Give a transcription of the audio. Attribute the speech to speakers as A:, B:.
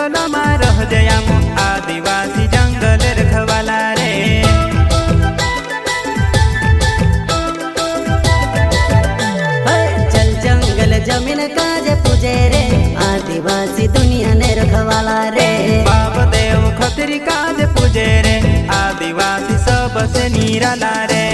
A: जंगलમાં રહજે આમ आदिवासी जंगल रखवाला रे।
B: चल जंगल जमीन काजे पूजे रे आदिवासी दुनिया ने रखवाला रे।
A: बाप देव खतरी काज पूजे रे आदिवासी सबसे निराला रे।